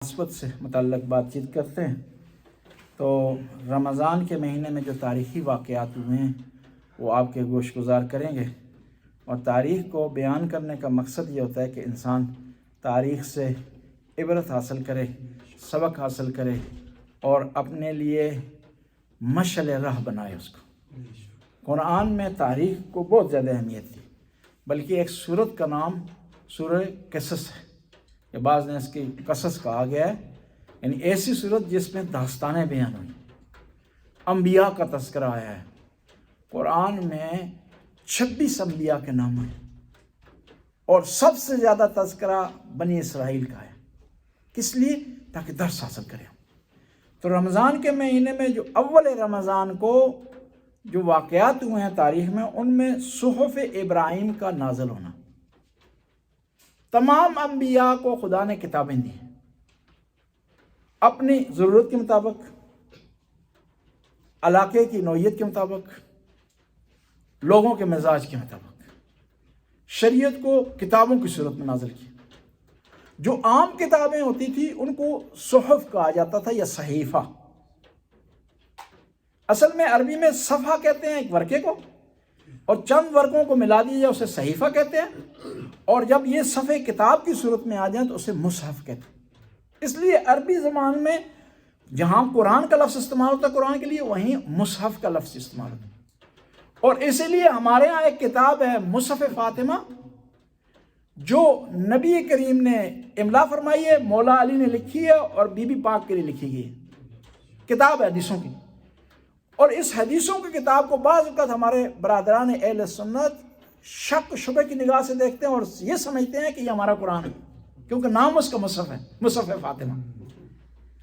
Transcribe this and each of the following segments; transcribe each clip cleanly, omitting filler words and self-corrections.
نسبت سے متعلق بات چیت کرتے ہیں تو رمضان کے مہینے میں جو تاریخی واقعات ہوئے ہیں وہ آپ کے گوش گزار کریں گے، اور تاریخ کو بیان کرنے کا مقصد یہ ہوتا ہے کہ انسان تاریخ سے عبرت حاصل کرے، سبق حاصل کرے اور اپنے لیے مشعل راہ بنائے اس کو۔ قرآن میں تاریخ کو بہت زیادہ اہمیت دی، بلکہ ایک سورت کا نام سورہ قصص ہے، کہ بعض نے اس کی قصص کہا گیا ہے، یعنی ایسی صورت جس میں داستانیں بیان ہوئی، انبیاء کا تذکرہ آیا ہے۔ قرآن میں 26 انبیاء کے نام ہیں، اور سب سے زیادہ تذکرہ بنی اسرائیل کا ہے۔ کس لیے؟ تاکہ درس حاصل کریں۔ تو رمضان کے مہینے میں جو اول رمضان کو جو واقعات ہوئے ہیں تاریخ میں، ان میں صحف ابراہیم کا نازل ہونا۔ تمام انبیاء کو خدا نے کتابیں دی ہیں، اپنی ضرورت کے مطابق، علاقے کی نوعیت کے مطابق، لوگوں کے مزاج کے مطابق شریعت کو کتابوں کی صورت میں نازل کی۔ جو عام کتابیں ہوتی تھی ان کو صحف کہا جاتا تھا یا صحیفہ۔ اصل میں عربی میں صفحہ کہتے ہیں ایک ورقے کو، اور چند ورقوں کو ملا دیجیے اسے صحیفہ کہتے ہیں، اور جب یہ صفحے کتاب کی صورت میں آ جائیں تو اسے مصحف کہتے ہیں۔ اس لیے عربی زبان میں جہاں قرآن کا لفظ استعمال ہوتا ہے قرآن کے لیے، وہیں مصحف کا لفظ استعمال ہوتا ہے۔ اور اسی لیے ہمارے ہاں ایک کتاب ہے مصحف فاطمہ، جو نبی کریم نے املا فرمائی ہے، مولا علی نے لکھی ہے، اور بی بی پاک کے لیے لکھی گئی ہے، کتاب ہے حدیثوں کی۔ اور اس حدیثوں کی کتاب کو بعض اوقات ہمارے برادران اہل سنت شک شبہ کی نگاہ سے دیکھتے ہیں اور یہ سمجھتے ہیں کہ یہ ہمارا قرآن ہے، کیونکہ نام اس کا مصحف ہے، مصحف فاطمہ،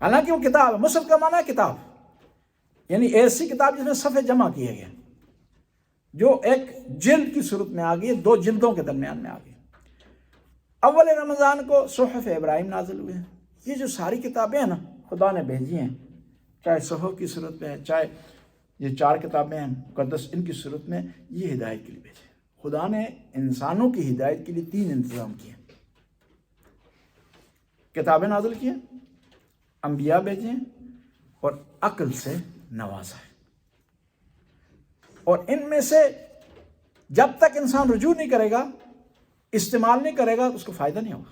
حالانکہ وہ کتاب ہے۔ مصحف کا معنی ہے کتاب، یعنی ایسی کتاب جس میں صفحے جمع کیے گئے، جو ایک جلد کی صورت میں آ گئی، 2 جلدوں کے درمیان میں آ گئی۔ اول رمضان کو صحف ابراہیم نازل ہوئے ہیں۔ یہ جو ساری کتابیں ہیں نا خدا نے بھیجی ہیں، چاہے صحف کی صورت میں، چاہے یہ 4 کتابیں ہیں مقدس، ان کی صورت میں، یہ ہدایت کے لیے بھیجے۔ خدا نے انسانوں کی ہدایت کے لیے 3 انتظام کیے، کتابیں نازل کی ہیں، انبیاء بھیجے ہیں، اور عقل سے نوازا ہے۔ اور ان میں سے جب تک انسان رجوع نہیں کرے گا، استعمال نہیں کرے گا، تو اس کو فائدہ نہیں ہوگا۔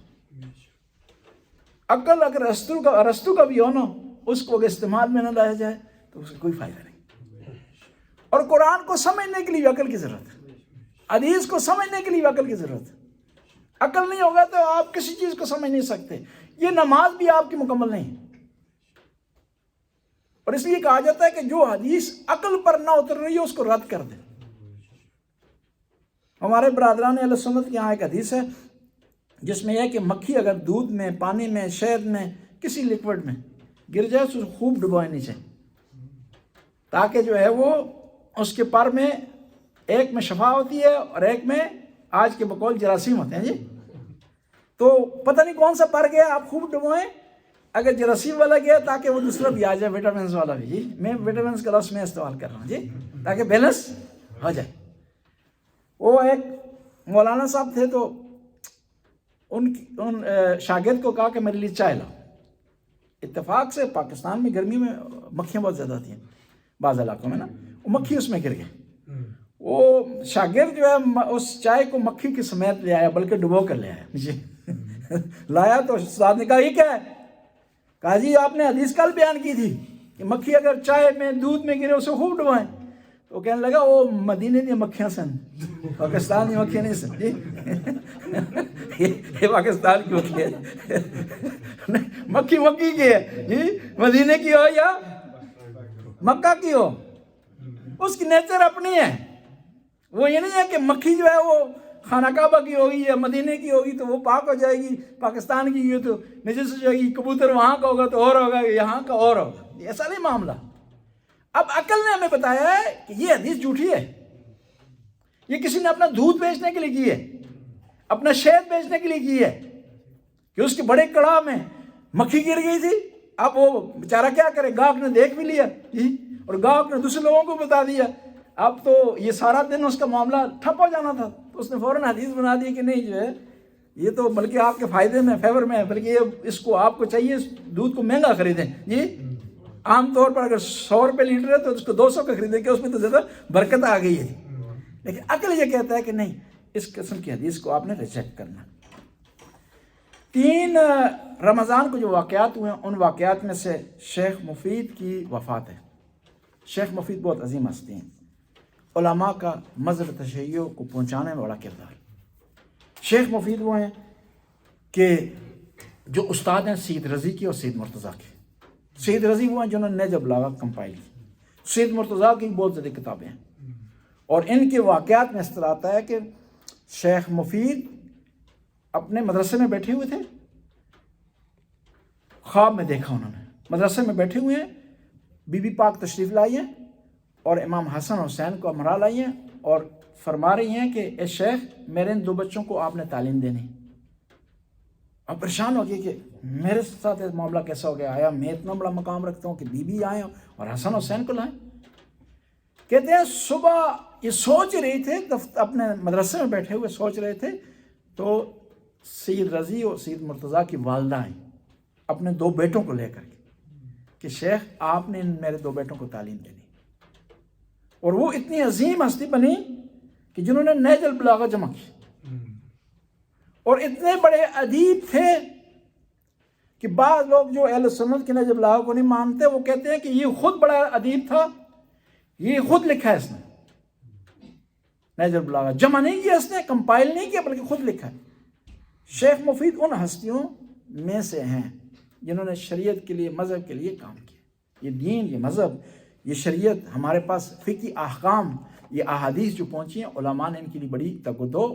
عقل اگر ارسطو کا بھی ہو نا، اس کو اگر استعمال میں نہ لایا جائے تو اس کا کوئی فائدہ نہیں۔ اور قرآن کو سمجھنے کے لیے عقل کی ضرورت ہے، حدیث کو سمجھنے کے لیے عقل کی ضرورت ہے۔ عقل نہیں ہوگا تو آپ کسی چیز کو سمجھ نہیں سکتے۔ یہ نماز بھی آپ کی مکمل نہیں ہے، اور اس لیے کہا جاتا ہے کہ جو حدیث عقل پر نہ اتر رہی ہے اس کو رد کر دیں۔ ہمارے برادران اہل سنت کے یہاں ایک حدیث ہے جس میں یہ ہے کہ مکھی اگر دودھ میں، پانی میں، شہد میں، کسی لیکوڈ میں گر جائے تو خوب ڈبوئے نیچے، تاکہ جو ہے وہ اس کے پر میں ایک میں شفا ہوتی ہے اور ایک میں آج کے بقول جراثیم ہوتے ہیں۔ جی تو پتہ نہیں کون سا پر گیا، آپ خوب ڈبوئیں، اگر جراثیم والا گیا تاکہ وہ دوسرا بھی آ جائے، وٹامنس والا بھی۔ جی میں وٹامنس کا لفظ میں استعمال کر رہا ہوں، جی تاکہ بیلنس ہو جائے۔ وہ ایک مولانا صاحب تھے، تو ان شاگرد کو کہا کہ میرے لیے چائے لاؤ۔ اتفاق سے پاکستان میں گرمی میں مکھیاں بہت زیادہ آتی ہیں بعض علاقوں میں نا، وہ مکھی اس میں گر گئی۔ وہ شاگرد جو ہے اس چائے کو مکھی کی سمیت لے آیا، بلکہ ڈبو کر لے آیا۔ جی لایا تو استاد نے کہا یہ کیا ہے؟ کہا جی آپ نے حدیث کل بیان کی تھی کہ مکھی اگر چائے میں، دودھ میں گرے اسے خوب ڈبوائیں۔ تو کہنے لگا وہ مدینے دی مکھیاں سن، پاکستان کی مکھیاں نہیں سن۔ جی یہ پاکستان کی مکھی ہے، مکھی کی ہے، جی مدینے کی ہو یا مکہ کی ہو، اس کی نیچر اپنی ہے۔ وہ یہ نہیں ہے کہ مکھی جو ہے وہ خانہ کعبہ کی ہوگی یا مدینے کی ہوگی تو وہ پاک ہو جائے گی، پاکستان کی تو نجس ہو جائے گی، کبوتر وہاں کا ہوگا تو اور ہوگا، یہاں کا اور ہوگا۔ ایسا نہیں معاملہ۔ اب عقل نے ہمیں بتایا ہے کہ یہ حدیث جھوٹی ہے، یہ کسی نے اپنا دودھ بیچنے کے لیے کی ہے، اپنا شہد بیچنے کے لیے کی ہے، کہ اس کے بڑے کڑاہ میں مکھی گر گئی تھی۔ اب وہ بیچارہ کیا کرے، گاہک نے دیکھ بھی لیا جی، اور گاہک نے دوسرے لوگوں کو بتا دیا، اب تو یہ سارا دن اس کا معاملہ ٹھپ ہو جانا تھا۔ تو اس نے فوراً حدیث بنا دی کہ نہیں جو ہے یہ تو بلکہ آپ کے فائدے میں فیور میں ہے، بلکہ یہ اس کو آپ کو چاہیے اس دودھ کو مہنگا خریدیں جی. عام طور پر اگر 100 روپے لیٹر ہے تو اس کو 200 کا خریدیں کہ اس میں تو زیادہ برکت آ گئی ہے. لیکن عقل یہ کہتا ہے کہ نہیں، اس قسم کی حدیث کو آپ نے ریجیکٹ کرنا. 3 رمضان کو جو واقعات ہوئے ہیں ان واقعات میں سے شیخ مفید کی وفات ہے. شیخ مفید بہت عظیم ہستی ہیں، علماء کا مذہب تشیع کو پہنچانے میں بڑا کردار. شیخ مفید وہ ہیں کہ جو استاد ہیں سید رضی کی اور سید مرتضیٰ کے. سید رضی وہ ہیں جنہوں نے نہج البلاغہ کمپائل کی. سید مرتضیٰ کی بہت زیادہ کتابیں ہیں، اور ان کے واقعات میں اس طرح آتا ہے کہ شیخ مفید اپنے مدرسے میں بیٹھے ہوئے تھے، خواب میں دیکھا انہوں نے مدرسے میں بیٹھے ہوئے ہیں، بی بی پاک تشریف لائی ہیں اور امام حسن حسین کو ہمراہ لائی ہیں اور فرما رہی ہیں کہ اے شیخ میرے ان 2 بچوں کو آپ نے تعلیم دینی. اب پریشان ہو گئی کہ میرے ساتھ معاملہ کیسا ہو گیا، آیا میں اتنا بڑا مقام رکھتا ہوں کہ بی بی آئیں اور حسن حسین کو لائیں. کہتے ہیں صبح یہ سوچ رہے تھے، اپنے مدرسے میں بیٹھے ہوئے سوچ رہے تھے تو سید رضی اور سید مرتضیٰ کی والدہ آئیں اپنے 2 بیٹوں کو لے کر کے کہ شیخ آپ نے میرے 2 بیٹوں کو تعلیم دینی. اور وہ اتنی عظیم ہستی بنی کہ جنہوں نے نہج البلاغہ جمع کی، اور اتنے بڑے ادیب تھے کہ بعض لوگ جو اہل سنت کے نہج البلاغہ کو نہیں مانتے وہ کہتے ہیں کہ یہ خود بڑا ادیب تھا، یہ خود لکھا ہے اس نے نہج البلاغہ، جمع نہیں کیا اس نے، کمپائل نہیں کیا بلکہ خود لکھا ہے. شیخ مفید ان ہستیوں میں سے ہیں جنہوں نے شریعت کے لیے مذہب کے لیے کام کیا. یہ دین، یہ مذہب، یہ شریعت ہمارے پاس فقہی احکام، یہ احادیث جو پہنچی ہیں علماء نے ان کے لیے بڑی تگودو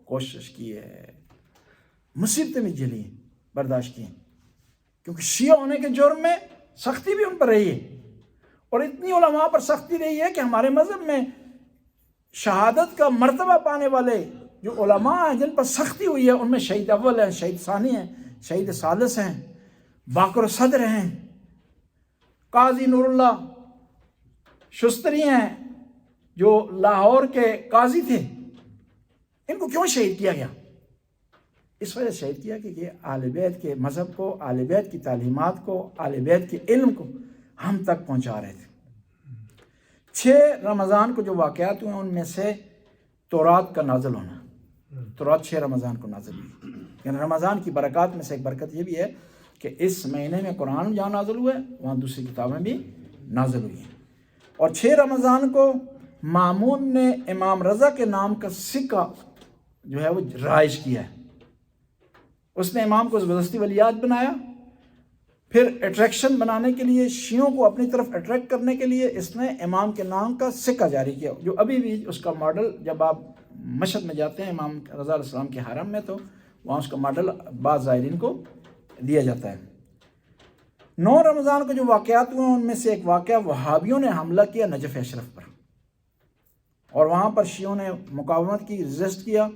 کوشش کی ہے، مصیبتیں بھی جھیلی ہیں، برداشت کی ہیں، کیونکہ شیعہ ہونے کے جرم میں سختی بھی ان پر رہی ہے، اور اتنی علماء پر سختی رہی ہے کہ ہمارے مذہب میں شہادت کا مرتبہ پانے والے جو علماء ہیں جن پر سختی ہوئی ہے ان میں شہید اول ہیں، شہید ثانی ہیں، شہید ثالث ہیں، باقر صدر ہیں، قاضی نور اللہ شستری ہیں جو لاہور کے قاضی تھے. ان کو کیوں شہید کیا گیا؟ اس وجہ شہید کیا کہ یہ اہل بیت کے مذہب کو، اہل بیت کی تعلیمات کو، اہل بیت کے علم کو ہم تک پہنچا رہے تھے. 6 رمضان کو جو واقعات ہوئے ان میں سے تورات کا نازل ہونا، تورات 6 رمضان کو نازل ہوئی. یعنی رمضان کی برکات میں سے ایک برکت یہ بھی ہے کہ اس مہینے میں قرآن جہاں نازل ہوئے وہاں دوسری کتابیں بھی نازل ہوئی ہیں. اور 6 رمضان کو مامون نے امام رضا کے نام کا سکہ جو ہے وہ رائج کیا ہے. اس نے امام کو زبردستی ولیات بنایا. پھر اٹریکشن بنانے کے لیے، شیعوں کو اپنی طرف اٹریکٹ کرنے کے لیے اس نے امام کے نام کا سکہ جاری کیا، جو ابھی بھی اس کا ماڈل جب آپ مشہد میں جاتے ہیں امام رضا علیہ السلام کے حرم میں تو وہاں اس کا ماڈل بعض زائرین کو دیا جاتا ہے. 9 رمضان کو جو واقعات ہوئے ان میں سے ایک واقعہ وہابیوں نے حملہ کیا نجف اشرف پر، اور وہاں پر شیعوں نے مقاومت کی، ریزسٹ کیا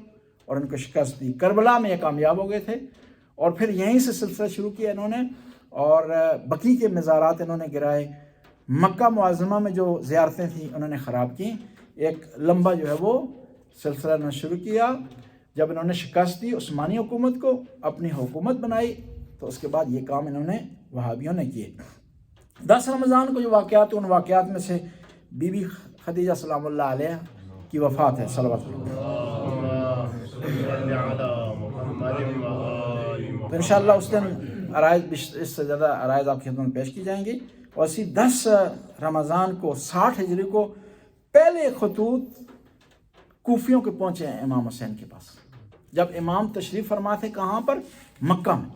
اور ان کو شکست دی. کربلا میں یہ کامیاب ہو گئے تھے اور پھر یہیں سے سلسلہ شروع کیا انہوں نے، اور بقیع کے مزارات انہوں نے گرائے. مکہ معظمہ میں جو زیارتیں تھیں انہوں نے خراب کی. ایک لمبا جو ہے وہ سلسلہ انہوں نے شروع کیا. جب انہوں نے شکست دی عثمانی حکومت کو، اپنی حکومت بنائی، تو اس کے بعد یہ کام انہوں نے وہابیوں نے کیے. 10 رمضان کو جو واقعات ان واقعات میں سے بی بی خدیجہ سلام اللہ علیہ کی وفات ہے. صلوات تو انشاءاللہ اس دن عرائض، اس سے زیادہ عرائض آپ کی خدمت میں پیش کی جائیں گی. اور اسی 10 رمضان کو 60 ہجری کو پہلے خطوط کوفیوں کے پہنچے ہیں امام حسین کے پاس. جب امام تشریف فرما تھے کہاں پر؟ مکہ میں.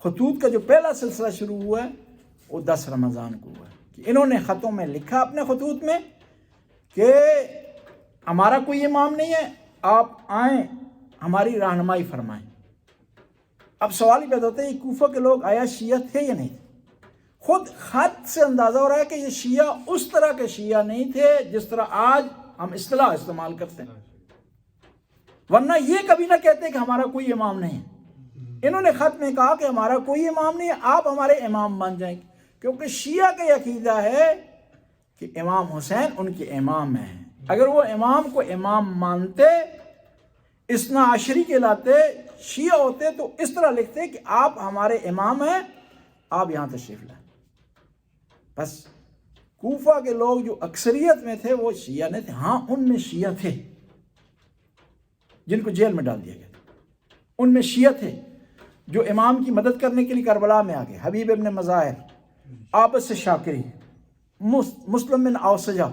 خطوط کا جو پہلا سلسلہ شروع ہوا ہے وہ 10 رمضان کو ہوا ہے کہ انہوں نے خطوں میں لکھا اپنے خطوط میں کہ ہمارا کوئی امام نہیں ہے، آپ آئیں ہماری رہنمائی فرمائیں. اب سوال ہی پیدا ہوتا ہے یہ کوفہ کے لوگ آیا شیعہ تھے یا نہیں تھے؟ خود خط سے اندازہ ہو رہا ہے کہ یہ شیعہ اس طرح کے شیعہ نہیں تھے جس طرح آج ہم اصطلاح استعمال کرتے ہیں، ورنہ یہ کبھی نہ کہتے کہ ہمارا کوئی امام نہیں ہے. انہوں نے خط میں کہا کہ ہمارا کوئی امام نہیں ہے، آپ ہمارے امام بن جائیں گے، کیونکہ شیعہ کا عقیدہ ہے کہ امام حسین ان کے امام ہیں. اگر وہ امام کو امام مانتے، اثنا عشری کہلاتے، شیعہ ہوتے تو اس طرح لکھتے کہ آپ ہمارے امام ہیں، آپ یہاں تشریف لائیں. بس کوفہ کے لوگ جو اکثریت میں تھے وہ شیعہ نہیں تھے. ہاں ان میں شیعہ تھے جن کو جیل میں ڈال دیا گیا تھا، ان میں شیعہ تھے جو امام کی مدد کرنے کے لیے کربلا میں آ گئے. حبیب ابن مظاہر، عابس شاکری، مسلم بن اوسجہ،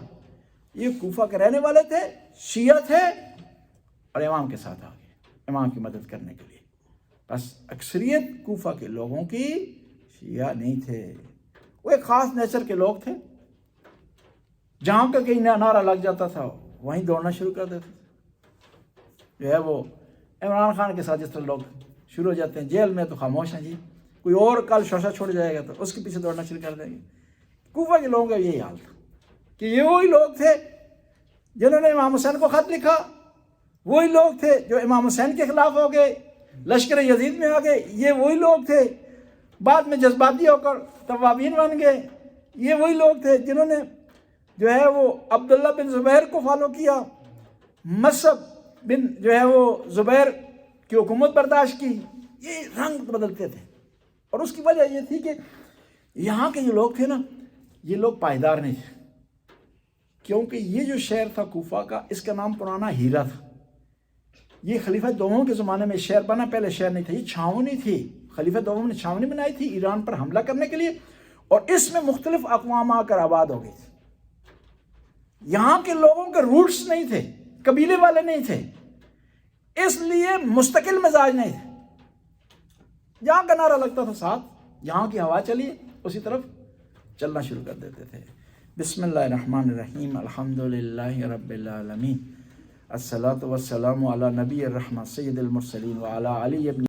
یہ کوفہ کے رہنے والے تھے، شیعہ تھے اور امام کے ساتھ آ گئے امام کی مدد کرنے کے لیے. بس اکثریت کوفہ کے لوگوں کی شیعہ نہیں تھے. وہ ایک خاص نیچر کے لوگ تھے، جہاں کا کہیں نعرہ لگ جاتا تھا وہیں دوڑنا شروع کر دیتے تھے. جو ہے وہ عمران خان کے ساتھ جس طرح لوگ شروع ہو جاتے ہیں، جیل میں تو خاموش ہیں جی، کوئی اور کل شوشہ چھوڑ جائے گا تو اس کے پیچھے دوڑنا شروع کر دیں گے. کوفہ کے لوگوں کا یہی حال تھا کہ یہ وہی لوگ تھے جنہوں نے امام حسین کو خط لکھا، وہی لوگ تھے جو امام حسین کے خلاف ہو گئے، لشکر یزید میں آ گئے. یہ وہی لوگ تھے بعد میں جذباتی ہو کر توابین بن گئے. یہ وہی لوگ تھے جنہوں نے جو ہے وہ عبداللہ بن زبیر کو فالو کیا، مصعب بن جو ہے وہ زبیر کی حکومت برداشت کی. یہ رنگ بدلتے تھے اور اس کی وجہ یہ تھی کہ یہاں کے جو لوگ تھے نا، یہ لوگ پائیدار نہیں تھے. کیونکہ یہ جو شہر تھا کوفہ کا، اس کا نام پرانا ہیرا تھا. یہ خلیفہ دوم کے زمانے میں شہر بنا، پہلے شہر نہیں تھا، یہ چھاونی تھی. خلیفہ دوم نے چھاونی بنائی تھی ایران پر حملہ کرنے کے لیے، اور اس میں مختلف اقوام آ کر آباد ہو گئی تھی. یہاں کے لوگوں کے روٹس نہیں تھے، قبیلے والے نہیں تھے، اس لیے مستقل مزاج نہیں تھے. جہاں کا نعرہ لگتا تھا ساتھ، جہاں کی ہوا چلی اسی طرف چلنا شروع کر دیتے تھے. بسم اللہ الرحمن الرحیم، الحمدللہ رب العالمین، الصلاۃ والسلام علی نبی الرحمہ سید المرسلین وعلی علی ابن